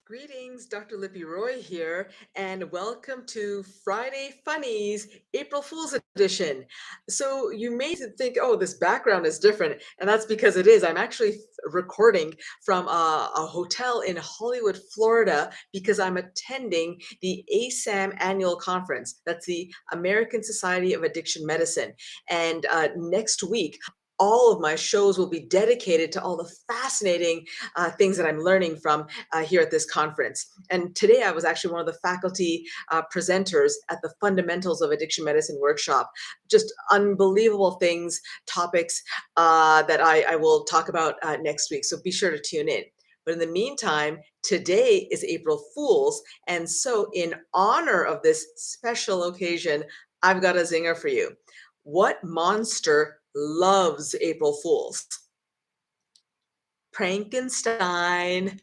Greetings, Dr. Lippy Roy here, and welcome to Friday Funnies April Fool's Edition. So, you may think, oh, this background is different, and that's because it is. I'm actually recording from a hotel in Hollywood, Florida, because I'm attending the ASAM annual conference. That's the American Society of Addiction Medicine. And next week, all of my shows will be dedicated to all the fascinating things that I'm learning from here at this conference. And today I was actually one of the faculty presenters at the Fundamentals of Addiction Medicine workshop. Just unbelievable things, topics that I will talk about next week. So be sure to tune in. But in the meantime, today is April Fool's. And so, in honor of this special occasion, I've got a zinger for you. What monster loves April Fools? Frankenstein.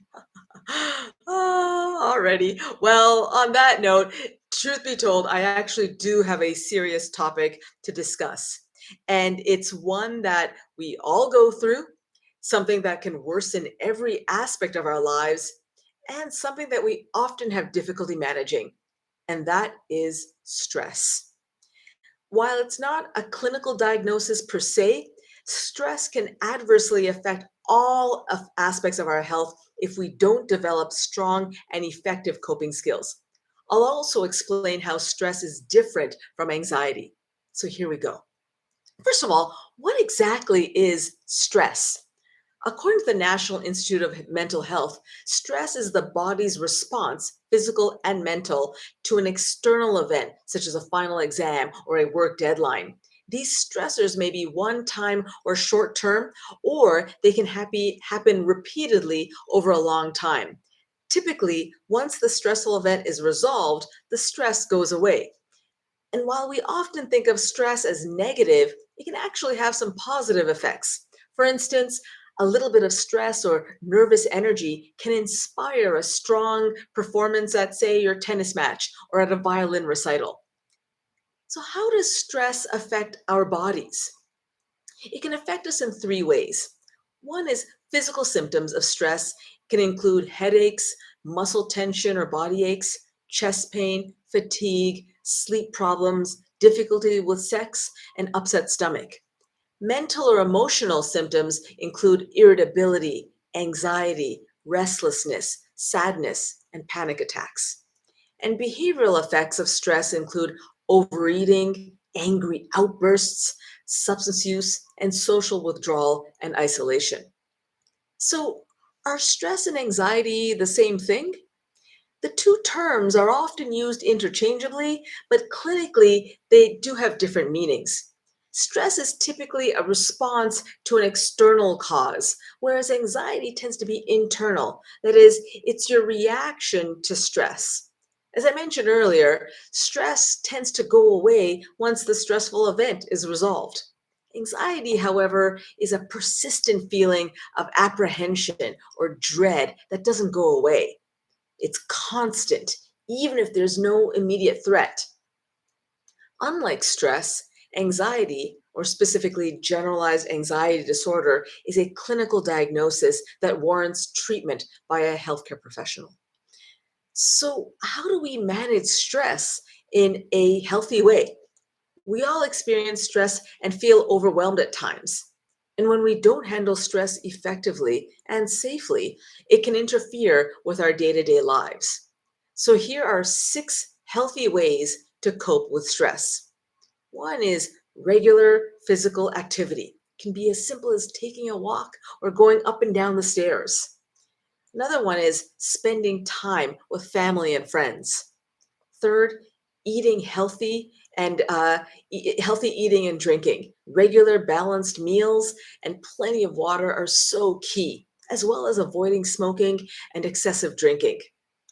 Already. Well, on that note, truth be told, I actually do have a serious topic to discuss. And it's one that we all go through, something that can worsen every aspect of our lives, and something that we often have difficulty managing. And that is stress. While it's not a clinical diagnosis per se, stress can adversely affect all of aspects of our health if we don't develop strong and effective coping skills. I'll also explain how stress is different from anxiety. So here we go. First of all, what exactly is stress? According to the National Institute of Mental Health, stress is the body's response, physical and mental, to an external event, such as a final exam or a work deadline. These stressors may be one time or short term, or they can happen repeatedly over a long time. Typically, once the stressful event is resolved, the stress goes away. And while we often think of stress as negative, it can actually have some positive effects. For instance, a little bit of stress or nervous energy can inspire a strong performance at, say, your tennis match or at a violin recital. So, how does stress affect our bodies? It can affect us in three ways. One is physical symptoms of stress can include headaches, muscle tension or body aches, chest pain, fatigue, sleep problems, difficulty with sex, and upset stomach. Mental or emotional symptoms include irritability, anxiety, restlessness, sadness, and panic attacks. And behavioral effects of stress include overeating, angry outbursts, substance use, and social withdrawal and isolation. So, are stress and anxiety the same thing? The two terms are often used interchangeably, but clinically they do have different meanings. Stress is typically a response to an external cause, whereas anxiety tends to be internal. That is, it's your reaction to stress. As I mentioned earlier, stress tends to go away once the stressful event is resolved. Anxiety, however, is a persistent feeling of apprehension or dread that doesn't go away. It's constant, even if there's no immediate threat. Unlike stress, anxiety, or specifically generalized anxiety disorder, is a clinical diagnosis that warrants treatment by a healthcare professional. So, how do we manage stress in a healthy way? We all experience stress and feel overwhelmed at times. And when we don't handle stress effectively and safely, it can interfere with our day to day lives. So, here are 6 healthy ways to cope with stress. One is regular physical activity. It can be as simple as taking a walk or going up and down the stairs. Another one is spending time with family and friends. Third, eating healthy and healthy eating and drinking. Regular balanced meals and plenty of water are so key, as well as avoiding smoking and excessive drinking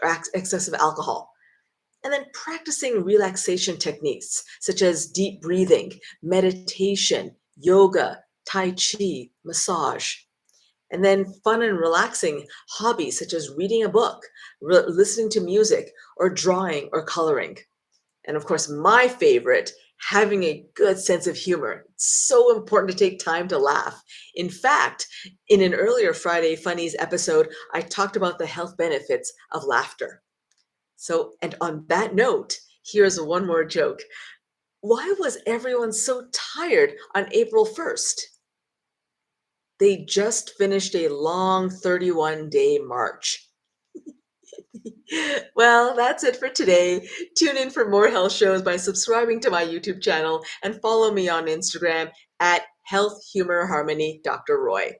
or excessive alcohol. And then practicing relaxation techniques such as deep breathing, meditation, yoga, tai chi, massage. And then fun and relaxing hobbies such as reading a book, listening to music, or drawing or coloring. And of course, my favorite, having a good sense of humor. It's so important to take time to laugh. In fact, in an earlier Friday Funnies episode, I talked about the health benefits of laughter. So, and on that note, here's one more joke. Why was everyone so tired on April 1st? They just finished a long 31-day march. Well, that's it for today. Tune in for more health shows by subscribing to my YouTube channel and follow me on Instagram at Health Humor Harmony Dr. Roy.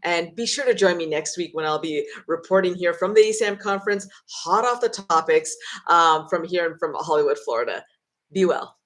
And be sure to join me next week when I'll be reporting here from the ASAM conference, hot off the topics from here and from Hollywood, Florida. Be well.